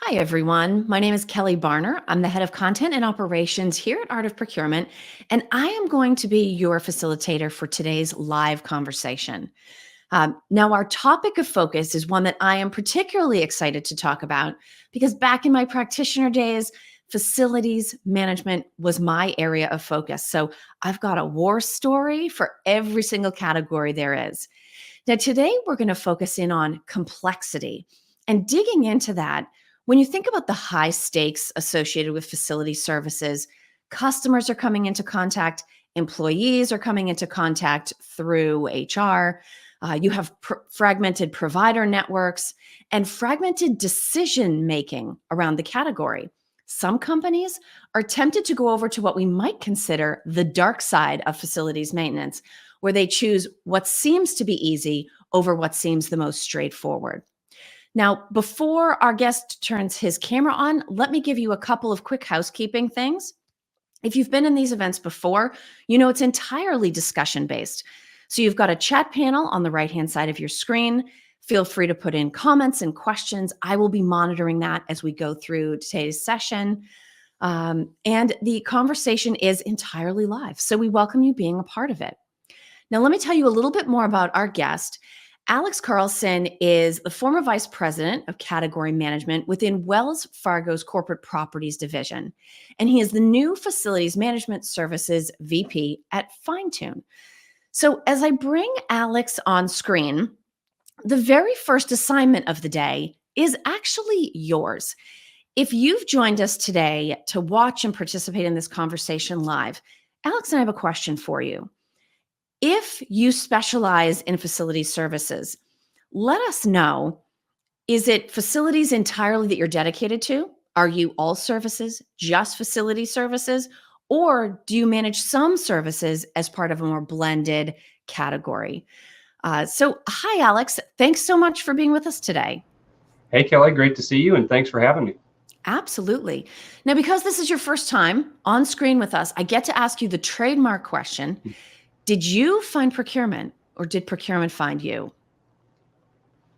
Hi, everyone. My name is Kelly Barner. I'm the head of content and operations here at Art of Procurement, and I am going to be your facilitator for today's live conversation. Now, our topic of focus is one that I am particularly excited to talk about because back in my practitioner days, facilities management was my area of focus. So I've got a war story for every single category there is. Now, today we're going to focus in on complexity and digging into that. When you think about the high stakes associated with facility services, customers are coming into contact, employees are coming into contact through HR. You have fragmented provider networks and fragmented decision making around the category. Some companies are tempted to go over to what we might consider the dark side of facilities maintenance, where they choose what seems to be easy over what seems the most straightforward. Now, before our guest turns his camera on, let me give you a couple of quick housekeeping things. If you've been in these events before, you know it's entirely discussion based. So you've got a chat panel on the right-hand side of your screen. Feel free to put in comments and questions. I will be monitoring that as we go through today's session. And the conversation is entirely live. So we welcome you being a part of it. Now, let me tell you a little bit more about our guest. Alex Carlson is the former vice president of category management within Wells Fargo's corporate properties division, and he is the new facilities management services VP at Finetune. So, as I bring Alex on screen, the very first assignment of the day is actually yours. If you've joined us today to watch and participate in this conversation live, Alex and I have a question for you. If you specialize in facility services, let us know, is it facilities entirely that you're dedicated to? Are you all services, just facility services? Or do you manage some services as part of a more blended category? Hi, Alex. Thanks so much for being with us today. Hey, Kelly, great to see you, and thanks for having me. Absolutely. Now, because this is your first time on screen with us, I get to ask you the trademark question. Did you find procurement or did procurement find you?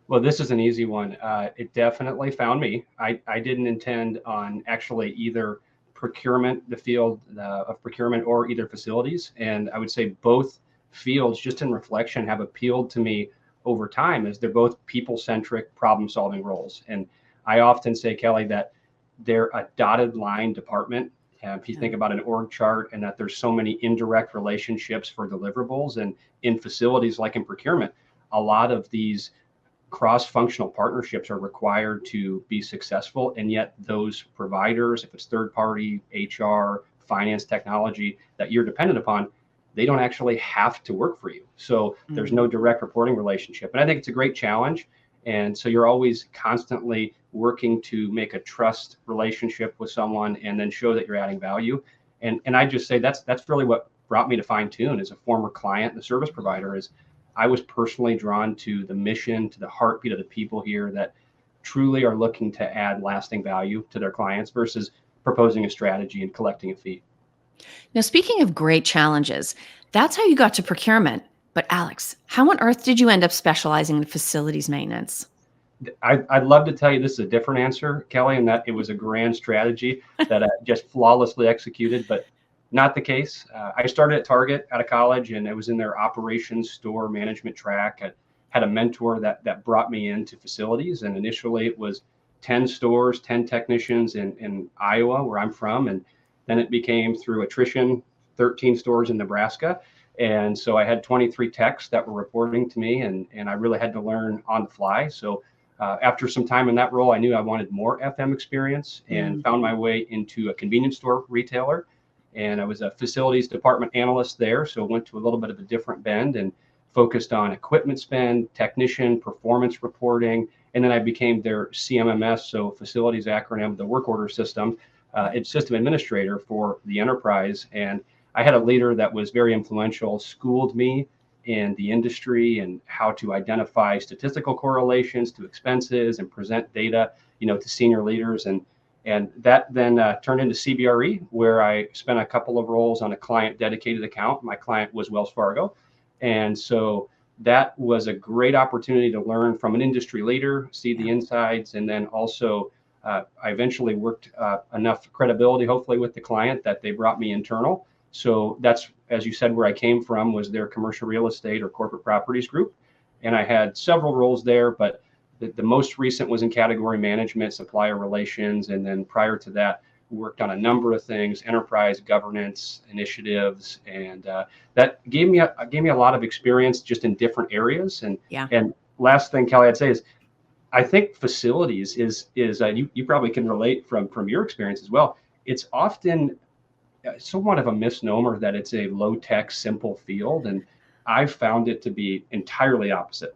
Well, this is an easy one. It definitely found me. I didn't intend on actually either procurement, the field of procurement, or either facilities. And I would say both fields, just in reflection, have appealed to me over time as they're both people-centric problem-solving roles. And I often say, Kelly, that they're a dotted line department. If you think about an org chart and that there's so many indirect relationships for deliverables, and in facilities like in procurement, a lot of these cross-functional partnerships are required to be successful, and yet those providers, if it's third party, HR, finance, technology that you're dependent upon, they don't actually have to work for you. So there's no direct reporting relationship. And I think it's a great challenge. And so you're always constantly working to make a trust relationship with someone and then show that you're adding value. And I just say that's really what brought me to Finetune as a former client and the service provider. Is I was personally drawn to the mission, to the heartbeat of the people here that truly are looking to add lasting value to their clients versus proposing a strategy and collecting a fee. Now, speaking of great challenges, that's how you got to procurement. But Alex, how on earth did you end up specializing in facilities maintenance? I'd love to tell you this is a different answer, Kelly, and that it was a grand strategy that I just flawlessly executed, but not the case. I started at Target out of college, and I was in their operations store management track. I had a mentor that brought me into facilities, and initially it was 10 stores, 10 technicians in Iowa, where I'm from, and then it became through attrition, 13 stores in Nebraska. And so I had 23 techs that were reporting to me, and I really had to learn on the fly. So after some time in that role, I knew I wanted more FM experience and found my way into a convenience store retailer. And I was a facilities department analyst there. So went to a little bit of a different bend and focused on equipment spend, technician performance reporting. And then I became their CMMS, so facilities acronym, the work order system, it's system administrator for the enterprise. And I had a leader that was very influential, schooled me in the industry and how to identify statistical correlations to expenses and present data, to senior leaders. And that then turned into CBRE, where I spent a couple of roles on a client dedicated account. My client was Wells Fargo. And so that was a great opportunity to learn from an industry leader, see the insides, and then also I eventually worked enough credibility, hopefully, with the client that they brought me internal. So that's, as you said, where I came from was their commercial real estate or corporate properties group. And I had several roles there, but the most recent was in category management, supplier relations. And then prior to that, worked on a number of things, enterprise governance initiatives. And that gave me a lot of experience just in different areas. Yeah. And last thing, Kelly, I'd say is, I think facilities is you probably can relate from your experience as well. It's often somewhat of a misnomer that it's a low tech, simple field, and I've found it to be entirely opposite.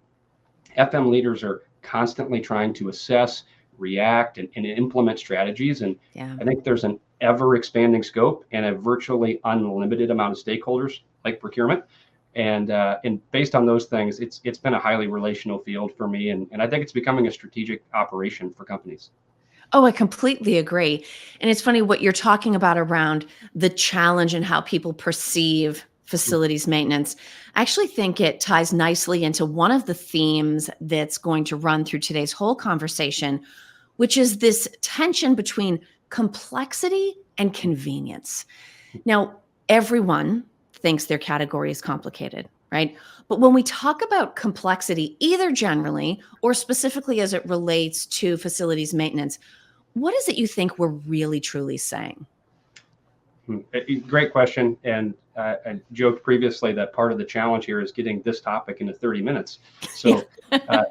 FM leaders are constantly trying to assess, react, and implement strategies, and Yeah. I think there's an ever expanding scope and a virtually unlimited amount of stakeholders like procurement. And based on those things, it's been a highly relational field for me, and I think it's becoming a strategic operation for companies. Oh, I completely agree. And it's funny what you're talking about around the challenge and how people perceive facilities maintenance. I actually think it ties nicely into one of the themes that's going to run through today's whole conversation, which is this tension between complexity and convenience. Now, everyone thinks their category is complicated, right? But when we talk about complexity, either generally or specifically as it relates to facilities maintenance, what is it you think we're really truly saying? Great question. And I joked previously that part of the challenge here is getting this topic into 30 minutes. So uh,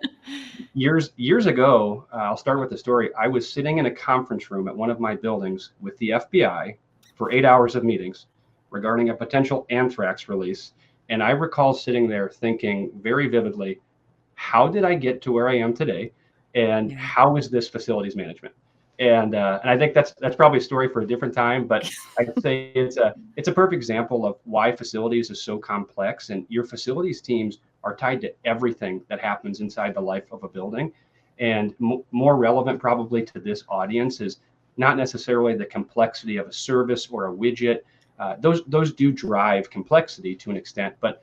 years ago, I'll start with the story. I was sitting in a conference room at one of my buildings with the FBI for 8 hours of meetings regarding a potential anthrax release. And I recall sitting there thinking very vividly, how did I get to where I am today? And Yeah. how is this facilities management? And I think that's probably a story for a different time, but I'd say it's a perfect example of why facilities is so complex, and your facilities teams are tied to everything that happens inside the life of a building. And more relevant probably to this audience is not necessarily the complexity of a service or a widget. Those do drive complexity to an extent, but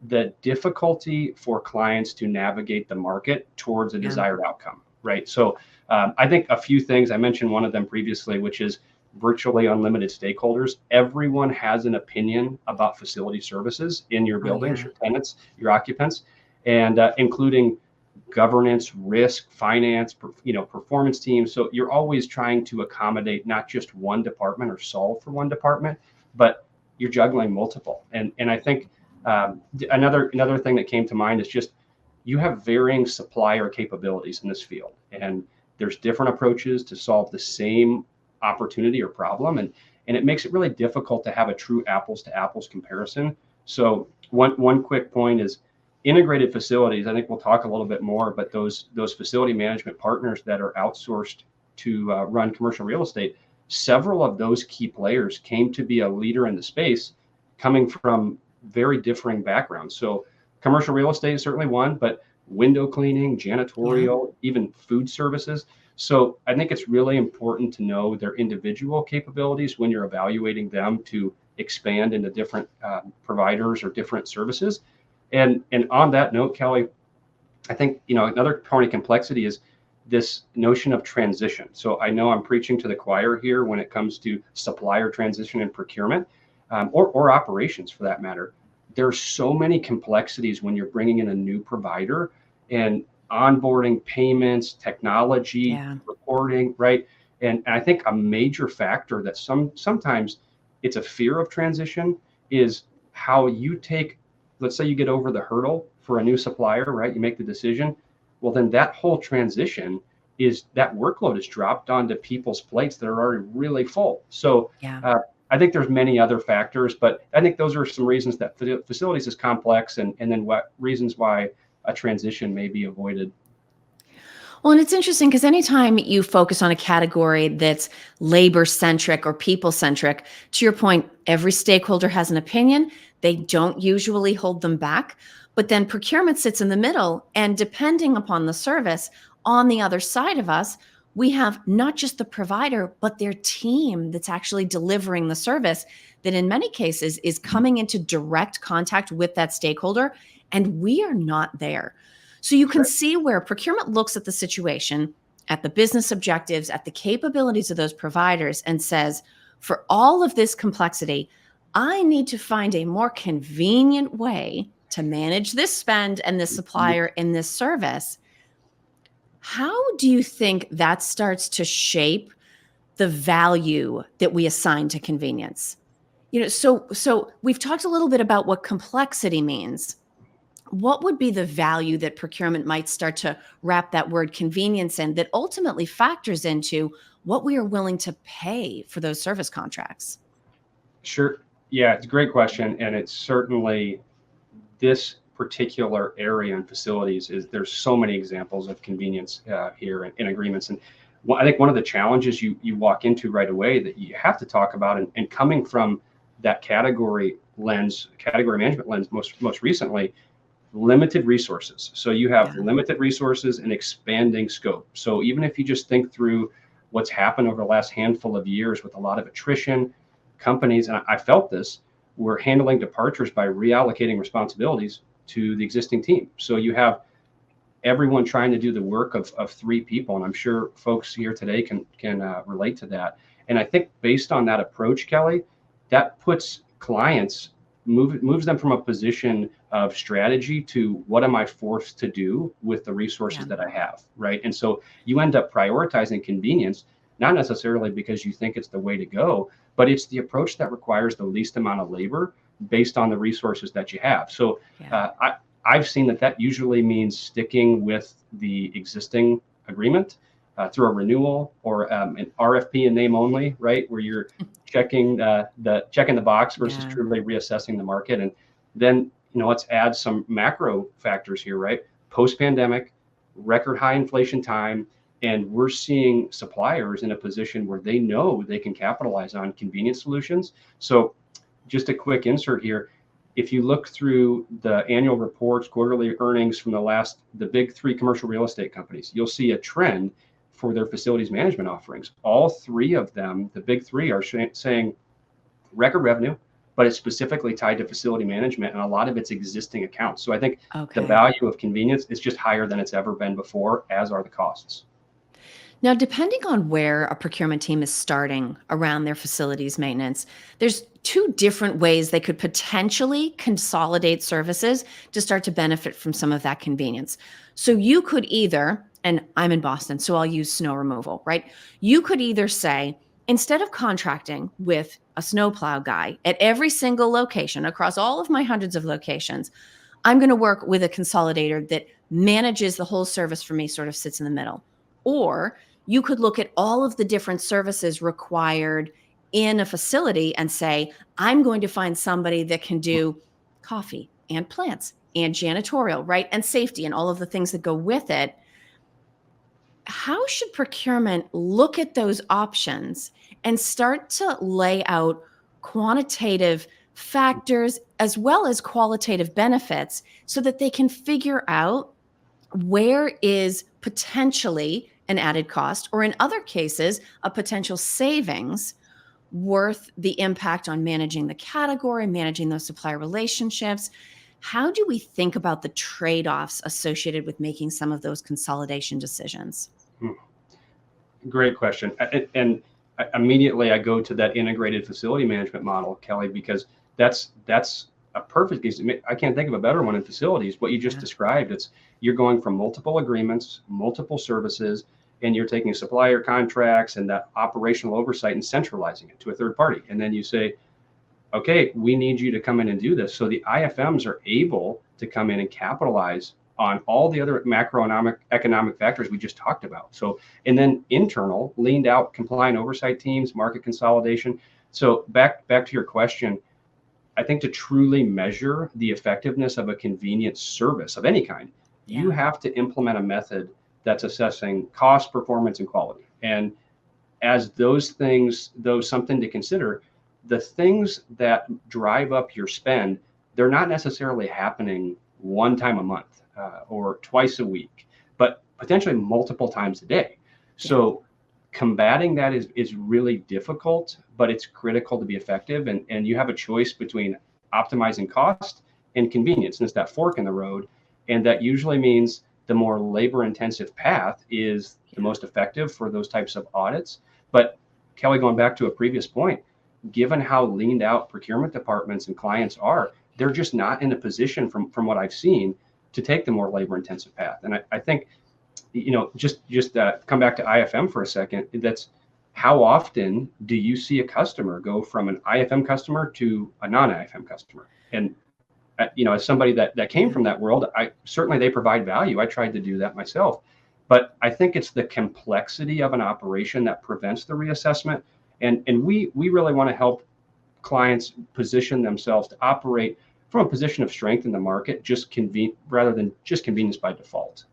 the difficulty for clients to navigate the market towards a Yeah. desired outcome, right? So I think a few things, I mentioned one of them previously, which is virtually unlimited stakeholders. Everyone has an opinion about facility services in your Oh, buildings, yeah. your tenants, your occupants, and including governance, risk, finance, performance teams. So you're always trying to accommodate not just one department or solve for one department, but you're juggling multiple. And I think another thing that came to mind is just you have varying supplier capabilities in this field, and there's different approaches to solve the same opportunity or problem, and it makes it really difficult to have a true apples to apples comparison. So one quick point is integrated facilities. I think we'll talk a little bit more, but those facility management partners that are outsourced to run commercial real estate, several of those key players came to be a leader in the space, coming from very differing backgrounds. So commercial real estate is certainly one, but window cleaning, Yeah. janitorial, even food services. So I think it's really important to know their individual capabilities when you're evaluating them to expand into different providers or different services. And on that note, Kelly, I think another point of complexity is this notion of transition. So I know I'm preaching to the choir here when it comes to supplier transition and procurement, or operations for that matter. There's so many complexities when you're bringing in a new provider and onboarding, payments, technology, Yeah. reporting, right? And I think a major factor that sometimes it's a fear of transition is how you take, let's say you get over the hurdle for a new supplier, right? You make the decision. Well, then that whole transition is that workload is dropped onto people's plates that are already really full. So Yeah. I think there's many other factors, but I think those are some reasons that facilities is complex, and then what reasons why a transition may be avoided. Well, and it's interesting because anytime you focus on a category that's labor centric or people centric, to your point, every stakeholder has an opinion. They don't usually hold them back. But then procurement sits in the middle. And depending upon the service, on the other side of us, we have not just the provider, but their team that's actually delivering the service, that in many cases is coming into direct contact with that stakeholder. And we are not there. So you can see where procurement looks at the situation at the business objectives, at the capabilities of those providers, and says, for all of this complexity, I need to find a more convenient way to manage this spend and this supplier in this service. How do you think that starts to shape the value that we assign to convenience? So we've talked a little bit about what complexity means. What would be the value that procurement might start to wrap that word convenience in, that ultimately factors into what we are willing to pay for those service contracts? Sure. Yeah, it's a great question. And it's certainly this particular area in facilities is there's so many examples of convenience here in agreements. And I think one of the challenges you walk into right away that you have to talk about, and coming from that category management lens, most recently, limited resources. So you have limited resources and expanding scope. So even if you just think through what's happened over the last handful of years with a lot of attrition, companies, and I felt this, were handling departures by reallocating responsibilities to the existing team. So you have everyone trying to do the work of three people, and I'm sure folks here today can relate to that. And I think based on that approach, Kelly, that puts clients, moves them from a position of strategy to what am I forced to do with the resources that I have, right? And so you end up prioritizing convenience, not necessarily because you think it's the way to go, but it's the approach that requires the least amount of labor based on the resources that you have. So I've seen that usually means sticking with the existing agreement through a renewal or an RFP in name only, right? Where you're checking the box versus truly reassessing the market. And then, let's add some macro factors here, right? Post-pandemic, record high inflation time, and we're seeing suppliers in a position where they know they can capitalize on convenience solutions. So just a quick insert here. If you look through the annual reports, quarterly earnings from the big three commercial real estate companies, you'll see a trend for their facilities management offerings. All three of them, the big three, are saying record revenue, but it's specifically tied to facility management and a lot of its existing accounts. So I think the value of convenience is just higher than it's ever been before, as are the costs. Now, depending on where a procurement team is starting around their facilities maintenance, there's two different ways they could potentially consolidate services to start to benefit from some of that convenience. So you could either, and I'm in Boston, so I'll use snow removal, right? You could either say, instead of contracting with a snowplow guy at every single location across all of my hundreds of locations, I'm going to work with a consolidator that manages the whole service for me, sort of sits in the middle. Or you could look at all of the different services required in a facility and say, I'm going to find somebody that can do coffee and plants and janitorial, right? And safety and all of the things that go with it. How should procurement look at those options and start to lay out quantitative factors as well as qualitative benefits so that they can figure out where is potentially an added cost, or in other cases, a potential savings worth the impact on managing the category, managing those supplier relationships? How do we think about the trade-offs associated with making some of those consolidation decisions? Great question. And immediately I go to that integrated facility management model, Kelly, because that's a perfect case. I can't think of a better one in facilities. What you just described, you're going from multiple agreements, multiple services, and you're taking supplier contracts and that operational oversight and centralizing it to a third party. And then you say, okay, we need you to come in and do this. So the IFMs are able to come in and capitalize on all the other economic factors we just talked about. So, and then internal, leaned out compliant oversight teams, market consolidation. So back to your question, I think to truly measure the effectiveness of a convenience service of any kind, you have to implement a method that's assessing cost, performance, and quality. And as those things, something to consider, the things that drive up your spend, they're not necessarily happening one time a month or twice a week, but potentially multiple times a day. So combating that is really difficult, but it's critical to be effective. And you have a choice between optimizing cost and convenience. And it's that fork in the road. And that usually means the more labor intensive path is the most effective for those types of audits. But Kelly, going back to a previous point, given how leaned out procurement departments and clients are, they're just not in a position from what I've seen to take the more labor intensive path. And I think, just come back to IFM for a second. That's how often do you see a customer go from an IFM customer to a non-IFM customer? And as somebody that came from that world, I certainly, they provide value. I tried to do that myself, but I think it's the complexity of an operation that prevents the reassessment. And we really want to help clients position themselves to operate from a position of strength in the market, rather than just convenience by default.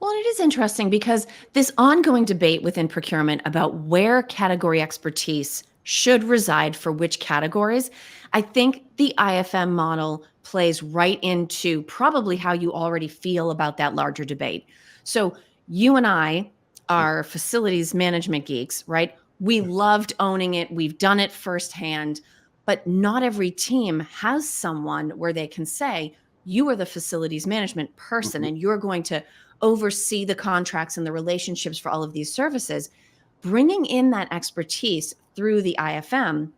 Well, it is interesting because this ongoing debate within procurement about where category expertise should reside for which categories, I think the IFM model plays right into probably how you already feel about that larger debate. So, you and I are facilities management geeks, right? We loved owning it, we've done it firsthand, but not every team has someone where they can say, you are the facilities management person Mhm. and you're going to oversee the contracts and the relationships for all of these services. Bringing in that expertise through the IFM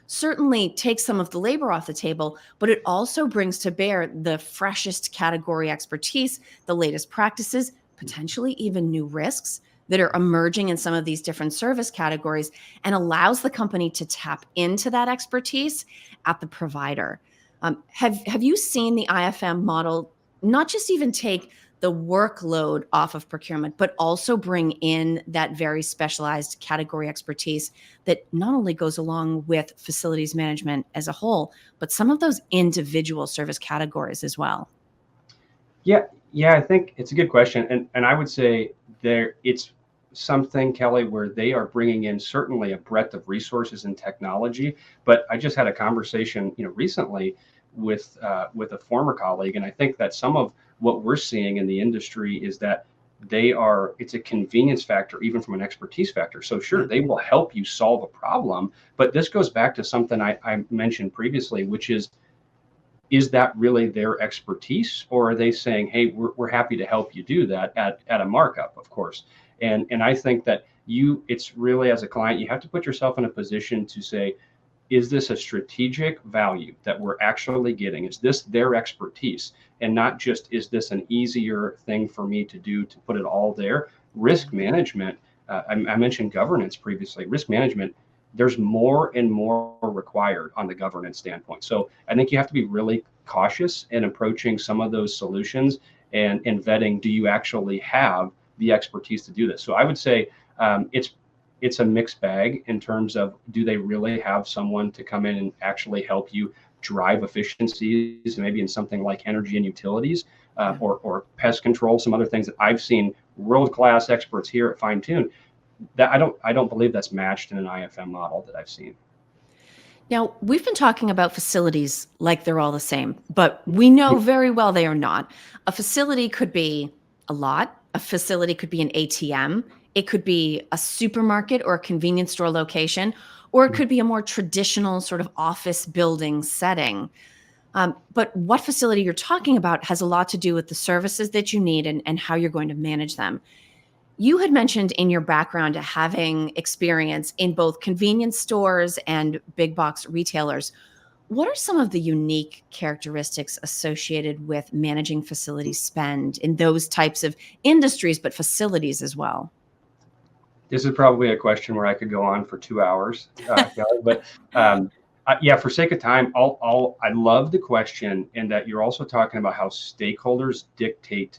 certainly takes some of the labor off the table, but it also brings to bear the freshest category expertise, the latest practices, potentially even new risks that are emerging in some of these different service categories, and allows the company to tap into that expertise at the provider. Have you seen the IFM model not just even take the workload off of procurement, but also bring in that very specialized category expertise that not only goes along with facilities management as a whole, but some of those individual service categories as well? Yeah, yeah, I think it's a good question, and I would say it's something, Kelly, where they are bringing in certainly a breadth of resources and technology. But I just had a conversation, recently with a former colleague, and I think that some of what we're seeing in the industry is that it's a convenience factor, even from an expertise factor. So sure, they will help you solve a problem, but this goes back to something I mentioned previously, which is that really their expertise, or are they saying, hey, we're happy to help you do that at a markup, of course. And I think that it's really, as a client, you have to put yourself in a position to say, is this a strategic value that we're actually getting? Is this their expertise? And not just, is this an easier thing for me to do to put it all there? Risk management, I mentioned governance previously. Risk management, there's more and more required on the governance standpoint. So I think you have to be really cautious in approaching some of those solutions, and vetting, do you actually have the expertise to do this? So I would say it's a mixed bag in terms of, do they really have someone to come in and actually help you drive efficiencies, maybe in something like energy and utilities, or pest control, some other things that I've seen world-class experts here at Fine Tune, that I don't believe that's matched in an IFM model that I've seen. Now, we've been talking about facilities like they're all the same, but we know very well they are not. A facility could be a lot, a facility could be an ATM, it could be a supermarket or a convenience store location, or it could be a more traditional sort of office building setting. But what facility you're talking about has a lot to do with the services that you need and how you're going to manage them. You had mentioned in your background having experience in both convenience stores and big box retailers. What are some of the unique characteristics associated with managing facility spend in those types of industries, but facilities as well? This is probably a question where I could go on for 2 hours, Kelly, but yeah, for sake of time, I love the question, and that you're also talking about how stakeholders dictate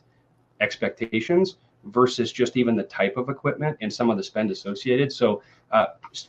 expectations versus just even the type of equipment and some of the spend associated. So,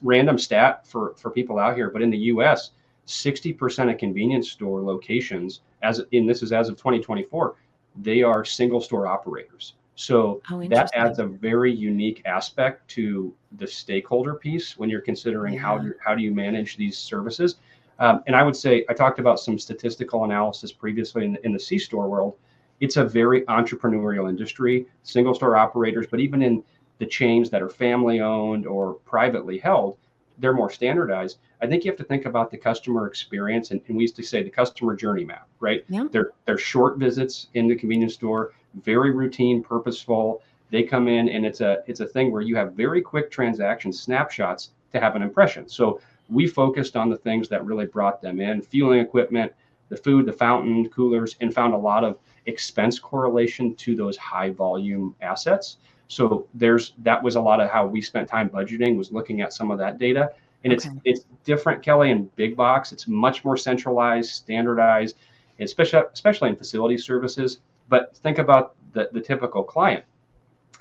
random stat for people out here, but in the U.S., 60% of convenience store locations, this is as of 2024, they are single store operators. So Oh, that adds interesting. a very unique aspect to the stakeholder piece when you're considering Yeah. how do you manage these services. And I would say, I talked about some statistical analysis previously in the C-store world. It's a very entrepreneurial industry, single store operators, but even in the chains that are family owned or privately held, they're more standardized. I think you have to think about the customer experience, and we used to say the customer journey map, right? Yeah. They're short visits in the convenience store. very routine, purposeful. They come in and it's a thing where you have very quick transaction snapshots to have an impression. So we focused on the things that really brought them in: fueling equipment, the food, the fountain, coolers, and found a lot of expense correlation to those high volume assets. So that was a lot of how we spent time budgeting, was looking at some of that data. And Okay. it's different, Kelly, in big box. It's much more centralized, standardized, especially in facility services. But think about the typical client.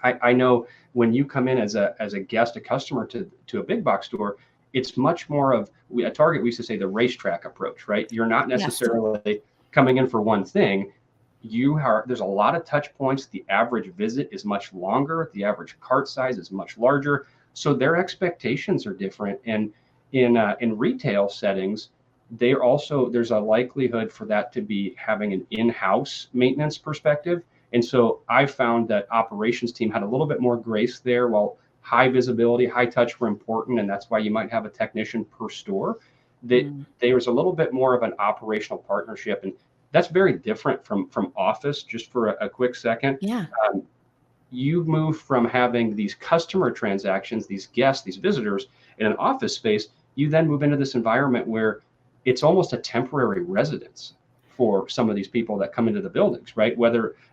I know when you come in as a guest, a customer to a big box store, it's much more of at Target, we used to say the racetrack approach, right? You're not Yes. necessarily coming in for one thing. There's a lot of touch points. The average visit is much longer. The average cart size is much larger. So their expectations are different. And in retail settings, there's a likelihood for that to be having an in-house maintenance perspective. And so I found that operations team had a little bit more grace there. While high visibility, high touch were important, and that's why you might have a technician per store, that Mm. there was a little bit more of an operational partnership. And that's very different from office. Just for a quick second, Yeah. um, you move from having these customer transactions, these guests, these visitors in an office space. You then move into this environment where it's almost a temporary residence for some of these people that come into the buildings, right?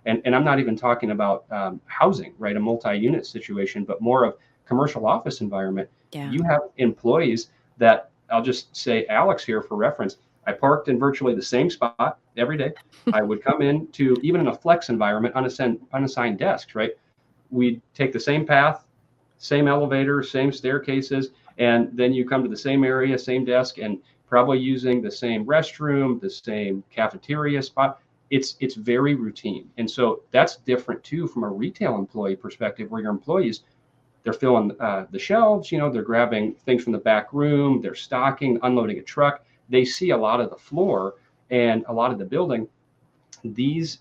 And I'm not even talking about housing, right? A multi-unit situation, but more of commercial office environment. Yeah. You have employees that, I'll just say Alex here for reference. I parked in virtually the same spot every day. I would come in to, even in a flex environment, unassigned desks, right? We'd take the same path, same elevator, same staircases, and then you come to the same area, same desk, and probably using the same restroom, the same cafeteria spot. It's very routine. And so that's different too from a retail employee perspective, where your employees, they're filling the shelves, they're grabbing things from the back room, they're stocking, unloading a truck. They see a lot of the floor and a lot of the building. These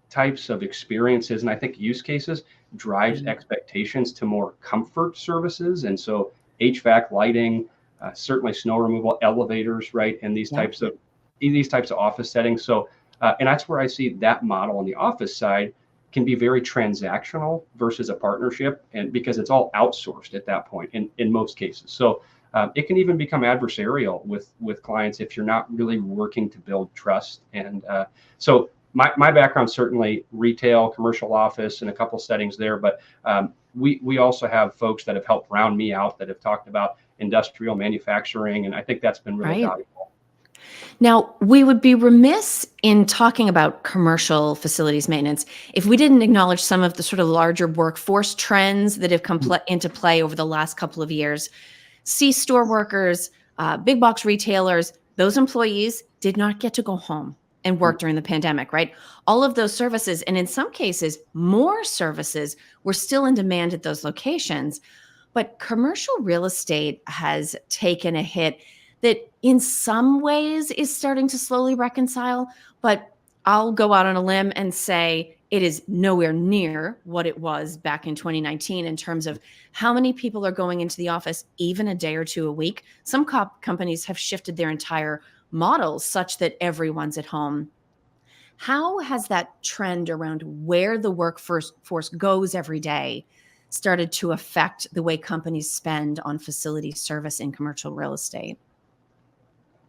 types of experiences, and I think use cases, drives Mm. expectations to more comfort services. And so HVAC, lighting, certainly snow removal, elevators, right? And these Yeah. types of office settings. So and that's where I see that model on the office side can be very transactional versus a partnership, and because it's all outsourced at that point in most cases. So it can even become adversarial with clients if you're not really working to build trust. And so my background, certainly retail, commercial office, and a couple settings there, but we also have folks that have helped round me out that have talked about industrial manufacturing, and I think that's been really Right. valuable. Now, we would be remiss in talking about commercial facilities maintenance if we didn't acknowledge some of the sort of larger workforce trends that have come into play over the last couple of years. C-store workers, big box retailers, those employees did not get to go home and work during the pandemic, right? All of those services, and in some cases, more services were still in demand at those locations. But commercial real estate has taken a hit that in some ways is starting to slowly reconcile. But I'll go out on a limb and say it is nowhere near what it was back in 2019 in terms of how many people are going into the office even a day or two a week. Some companies have shifted their entire models such that everyone's at home. How has that trend around where the workforce goes every day started to affect the way companies spend on facility service in commercial real estate?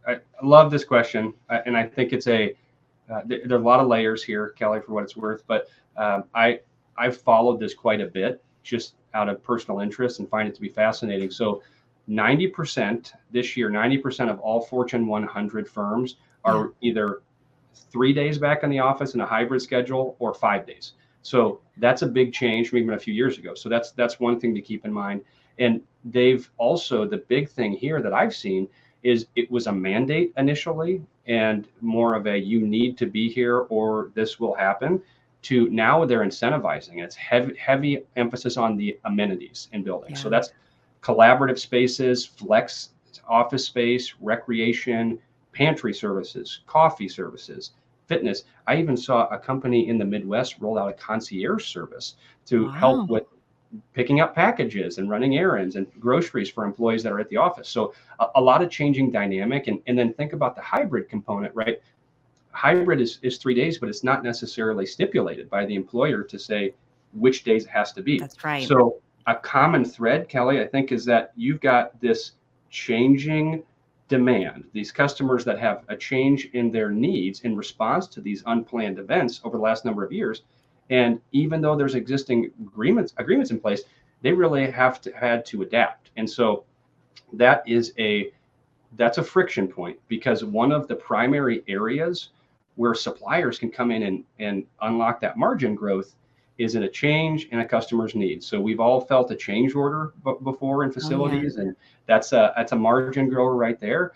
I love this question, and I think there are a lot of layers here, Kelly, for what it's worth. But I've followed this quite a bit, just out of personal interest, and find it to be fascinating. So, 90% this year, 90% of all Fortune 100 firms Yeah. are either 3 days back in the office in a hybrid schedule or 5 days. So that's a big change from even a few years ago. So that's one thing to keep in mind. And they've also, the big thing here that I've seen is it was a mandate initially and more of a you need to be here or this will happen, to now they're incentivizing. It's heavy emphasis on the amenities in buildings. So Yeah. that's collaborative spaces, flex office space, recreation, pantry services, coffee services, fitness. I even saw a company in the Midwest roll out a concierge service to help Wow. with picking up packages and running errands and groceries for employees that are at the office. So a lot of changing dynamic. And then think about the hybrid component, right? hybrid is 3 days, but it's not necessarily stipulated by the employer to say which days it has to be. That's right. So a common thread, Kelly, I think, is that you've got this changing demand, these customers that have a change in their needs in response to these unplanned events over the last number of years. And even though there's existing agreements in place, they really had to adapt. And so that is that's a friction point, because one of the primary areas where suppliers can come in and unlock that margin growth is in a change in a customer's needs. So we've all felt a change order before in facilities, and that's a margin grower right there.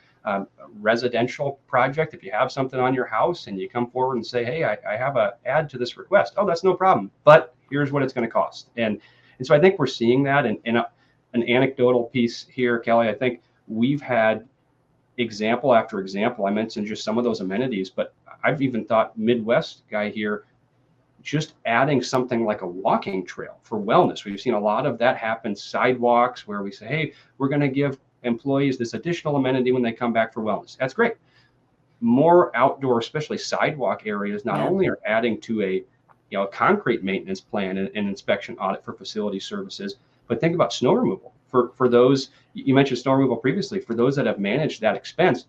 Residential project, if you have something on your house and you come forward and say, hey, I have a add to this request. Oh, that's no problem, but here's what it's going to cost. And so I think we're seeing that. And an anecdotal piece here, Kelly, I think we've had example after example. I mentioned just some of those amenities, but I've even thought Midwest guy here, just adding something like a walking trail for wellness. We've seen a lot of that happen, sidewalks, where we say, hey, we're going to give employees this additional amenity when they come back for wellness. That's great. More outdoor, especially sidewalk areas, not only are adding to a concrete maintenance plan and inspection audit for facility services, but think about snow removal. For those, you mentioned snow removal previously, for those that have managed that expense,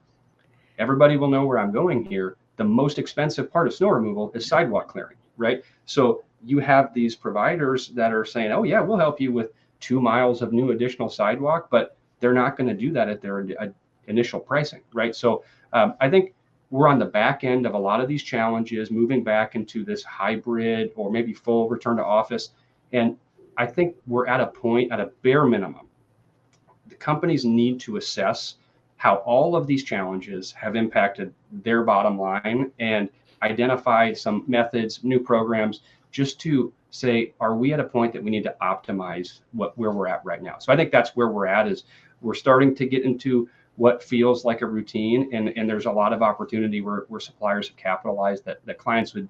everybody will know where I'm going here. The most expensive part of snow removal is sidewalk clearing, right? So you have these providers that are saying, oh yeah, we'll help you with 2 miles of new additional sidewalk, but they're not going to do that at their initial pricing, right? So I think we're on the back end of a lot of these challenges, moving back into this hybrid or maybe full return to office. And I think we're at a point, at a bare minimum, the companies need to assess how all of these challenges have impacted their bottom line and identify some methods, new programs, just to say, are we at a point that we need to optimize where we're at right now? So I think that's where we're at, is we're starting to get into what feels like a routine, and there's a lot of opportunity where suppliers have capitalized that clients would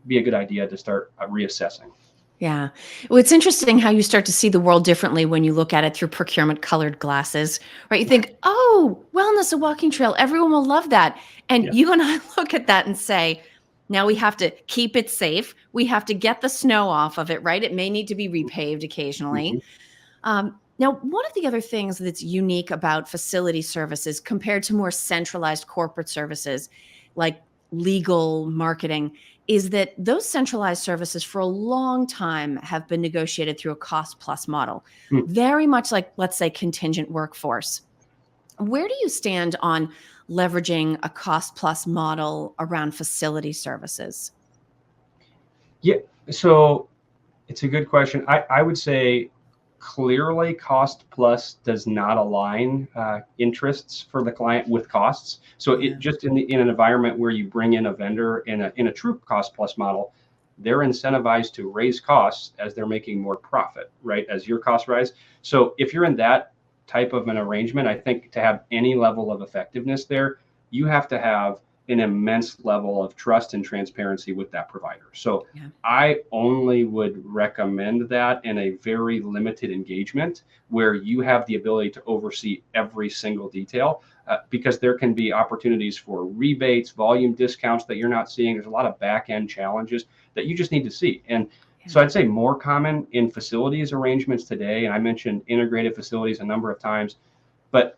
be a good idea to start reassessing. Yeah. Well, it's interesting how you start to see the world differently when you look at it through procurement colored glasses, right? You think, oh, wellness, a walking trail, everyone will love that. And Yeah. you and I look at that and say, now we have to keep it safe. We have to get the snow off of it, right? It may need to be repaved occasionally. Now, one of the other things that's unique about facility services compared to more centralized corporate services like legal, marketing, is that those centralized services for a long time have been negotiated through a cost plus model, Mm. very much like, let's say, contingent workforce. Where do you stand on leveraging a cost plus model around facility services? Yeah. So it's a good question. I would say clearly cost plus does not align interests for the client with costs. So it just in an environment where you bring in a vendor in a true cost plus model, they're incentivized to raise costs as they're making more profit, right? As your costs rise. So if you're in that type of an arrangement, I think to have any level of effectiveness there, you have to have an immense level of trust and transparency with that provider. So I only would recommend that in a very limited engagement where you have the ability to oversee every single detail, because there can be opportunities for rebates, volume discounts that you're not seeing. There's a lot of back end challenges that you just need to see. And so I'd say more common in facilities arrangements today, and I mentioned integrated facilities a number of times, but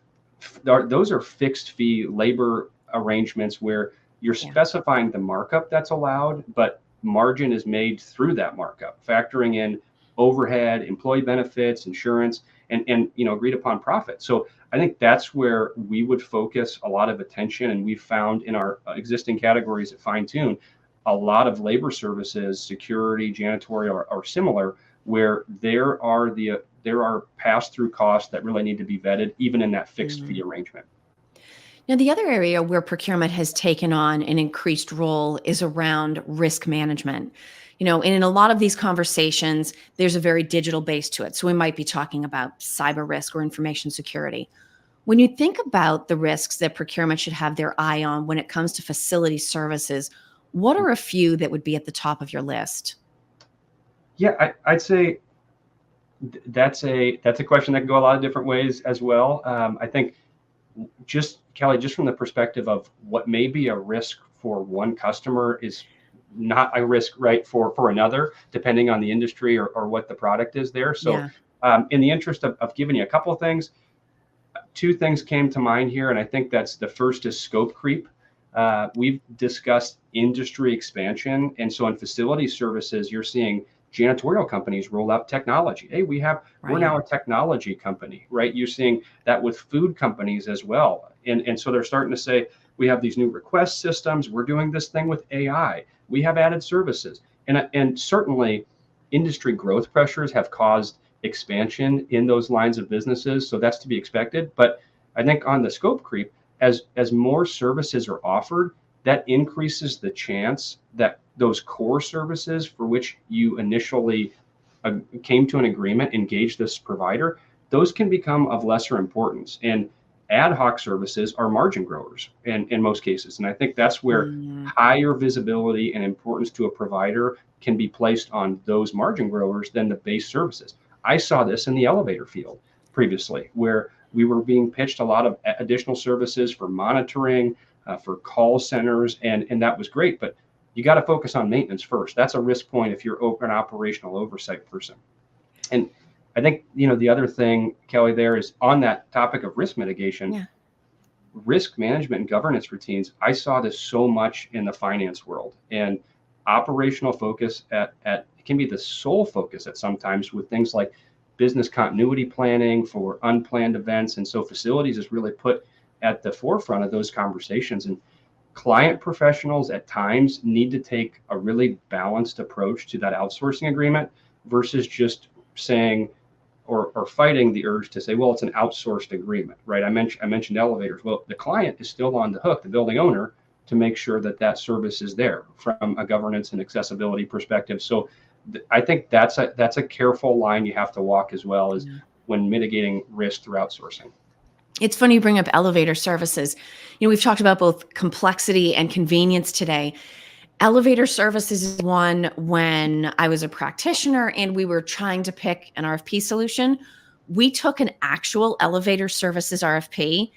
those are fixed fee labor arrangements where you're specifying the markup that's allowed, but margin is made through that markup, factoring in overhead, employee benefits, insurance, and agreed upon profit. So I think that's where we would focus a lot of attention, and we've found in our existing categories at Fine Tune a lot of labor services, security, janitorial, or similar, where there are pass-through costs that really need to be vetted, even in that fixed fee arrangement. Now, the other area where procurement has taken on an increased role is around risk management. And in a lot of these conversations, there's a very digital base to it. So we might be talking about cyber risk or information security. When you think about the risks that procurement should have their eye on when it comes to facility services, what are a few that would be at the top of your list? Yeah, I'd say that's a question that can go a lot of different ways as well. I think Kelly, just from the perspective of what may be a risk for one customer is not a risk, right, for another, depending on the industry or what the product is there. So Yeah. in the interest of giving you a couple of things, two things came to mind here, and I think that's the first is scope creep. We've discussed industry expansion, and so in facility services, you're seeing janitorial companies roll out technology. Hey, we're Right. now a technology company, right? You're seeing that with food companies as well, and so they're starting to say we have these new request systems. We're doing this thing with AI. We have added services, and certainly industry growth pressures have caused expansion in those lines of businesses. So that's to be expected. But I think on the scope creep, as more services are offered, that increases the chance that those core services for which you initially came to an agreement, engaged this provider, those can become of lesser importance. And ad hoc services are margin growers in most cases. And I think that's where Mm, higher visibility and importance to a provider can be placed on those margin growers than the base services. I saw this in the elevator field previously, where we were being pitched a lot of additional services for monitoring, for call centers, and that was great. But you got to focus on maintenance first. That's a risk point if you're an operational oversight person. And I think the other thing, Kelly, there is on that topic of risk mitigation, yeah. risk management and governance routines. I saw this so much in the finance world, and operational focus at it can be the sole focus at sometimes with things like business continuity planning for unplanned events. And so facilities is really put at the forefront of those conversations. And client professionals at times need to take a really balanced approach to that outsourcing agreement versus just saying or fighting the urge to say, well, it's an outsourced agreement, right? I mentioned elevators. Well, the client is still on the hook, the building owner, to make sure that that service is there from a governance and accessibility perspective. So I think that's a careful line you have to walk as well as Yeah. when mitigating risk through outsourcing. It's funny you bring up elevator services. We've talked about both complexity and convenience today. Elevator services is one when I was a practitioner and we were trying to pick an RFP solution. We took an actual elevator services RFP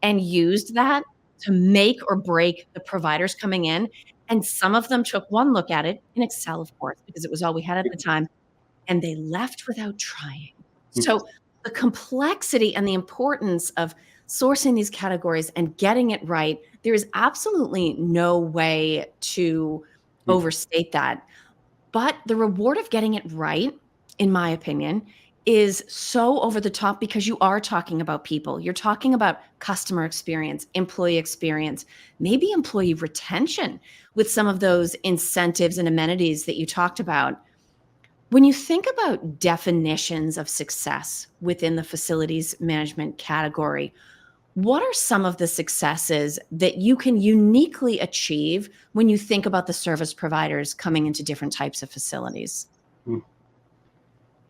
and used that to make or break the providers coming in. And some of them took one look at it in Excel, of course, because it was all we had at the time, and they left without trying. So the complexity and the importance of sourcing these categories and getting it right, there is absolutely no way to overstate that. But the reward of getting it right, in my opinion, is so over the top because you are talking about people. You're talking about customer experience, employee experience, maybe employee retention with some of those incentives and amenities that you talked about. When you think about definitions of success within the facilities management category, what are some of the successes that you can uniquely achieve when you think about the service providers coming into different types of facilities?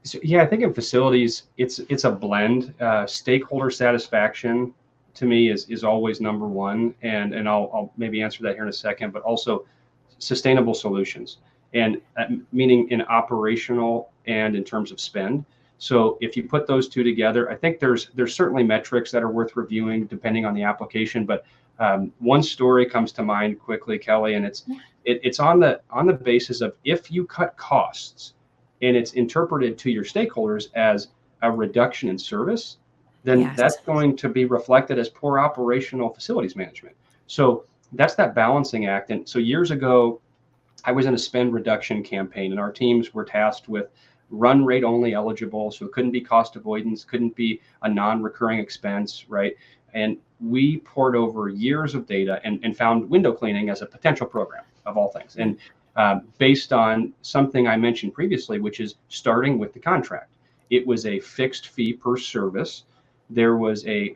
So, yeah, I think in facilities, it's a blend. Stakeholder satisfaction to me is always number one, and I'll maybe answer that here in a second. But also sustainable solutions, and meaning in operational and in terms of spend. So if you put those two together, I think there's certainly metrics that are worth reviewing depending on the application. But one story comes to mind quickly, Kelly, and it's on the basis of if you cut costs and it's interpreted to your stakeholders as a reduction in service, then Yes. that's going to be reflected as poor operational facilities management. So that's that balancing act. And so years ago, I was in a spend reduction campaign, and our teams were tasked with run rate only eligible. So it couldn't be cost avoidance, couldn't be a non-recurring expense, right? And we poured over years of data and found window cleaning as a potential program of all things. And based on something I mentioned previously, which is starting with the contract. It was a fixed fee per service. There was a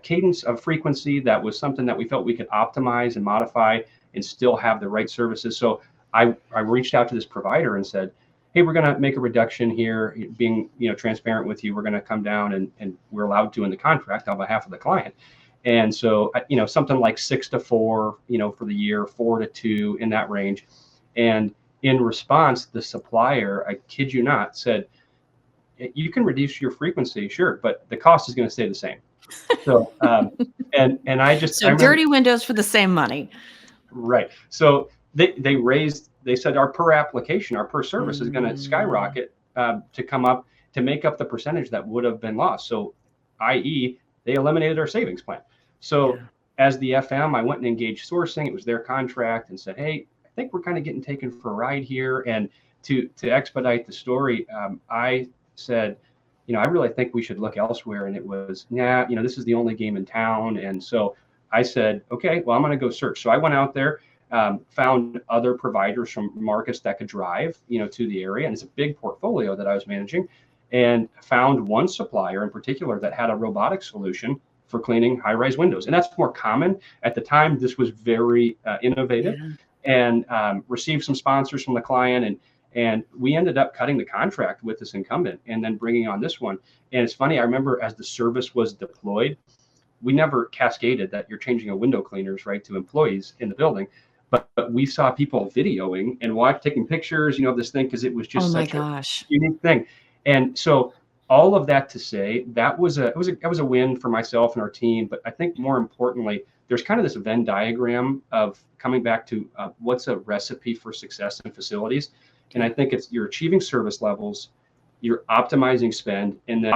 cadence of frequency that was something that we felt we could optimize and modify and still have the right services. So I reached out to this provider and said, hey, we're going to make a reduction here, being transparent with you. We're going to come down and we're allowed to in the contract on behalf of the client. And so, something like 6 to 4, for the year, 4 to 2 in that range. And in response, the supplier, I kid you not, said, you can reduce your frequency, sure, but the cost is going to stay the same. So, and I So remember, dirty windows for the same money. Right. So they said our per application, our per service is going to Mm, skyrocket to come up to make up the percentage that would have been lost. So, i.e., they eliminated our savings plan. So, yeah. as the FM, I went and engaged sourcing. It was their contract and said, hey, I think we're kind of getting taken for a ride here. And to expedite the story, I said, I really think we should look elsewhere. And it was, yeah, this is the only game in town. And so I said, okay, well, I'm going to go search. So I went out there, found other providers from markets that could drive, to the area. And it's a big portfolio that I was managing, and found one supplier in particular that had a robotic solution for cleaning high-rise windows. And that's more common. At the time, this was very innovative, Yeah. and received some sponsors from the client. And we ended up cutting the contract with this incumbent and then bringing on this one. And it's funny, I remember as the service was deployed, we never cascaded that you're changing a window cleaners, right, to employees in the building. But we saw people videoing and taking pictures, of this thing, because it was Oh just my such a gosh. unique thing. And so all of that to say, that was a win for myself and our team. But I think more importantly, there's kind of this Venn diagram of coming back to what's a recipe for success in facilities. And I think it's you're achieving service levels, you're optimizing spend, and then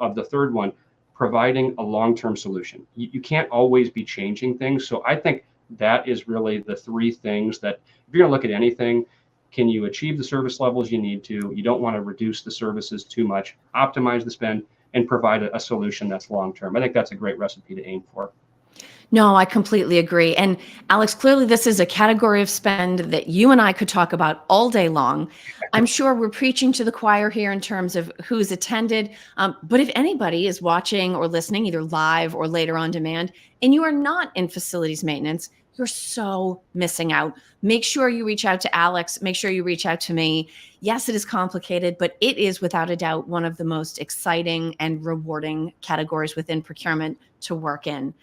of the third one, providing a long-term solution. You can't always be changing things. So I think that is really the three things that, if you're going to look at anything, can you achieve the service levels you need to? You don't want to reduce the services too much, optimize the spend, and provide a solution that's long-term. I think that's a great recipe to aim for. No, I completely agree. And Alex, clearly this is a category of spend that you and I could talk about all day long. I'm sure we're preaching to the choir here in terms of who's attended. But if anybody is watching or listening, either live or later on demand, and you are not in facilities maintenance, you're so missing out. Make sure you reach out to Alex. Make sure you reach out to me. Yes, it is complicated, but it is without a doubt one of the most exciting and rewarding categories within procurement to work in.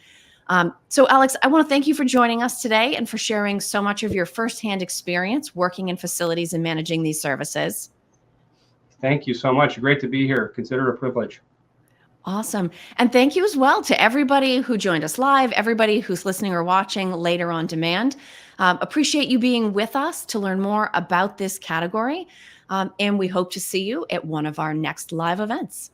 So, Alex, I want to thank you for joining us today and for sharing so much of your firsthand experience working in facilities and managing these services. Thank you so much. Great to be here. Consider it a privilege. Awesome. And thank you as well to everybody who joined us live, everybody who's listening or watching later on demand. Appreciate you being with us to learn more about this category. And we hope to see you at one of our next live events.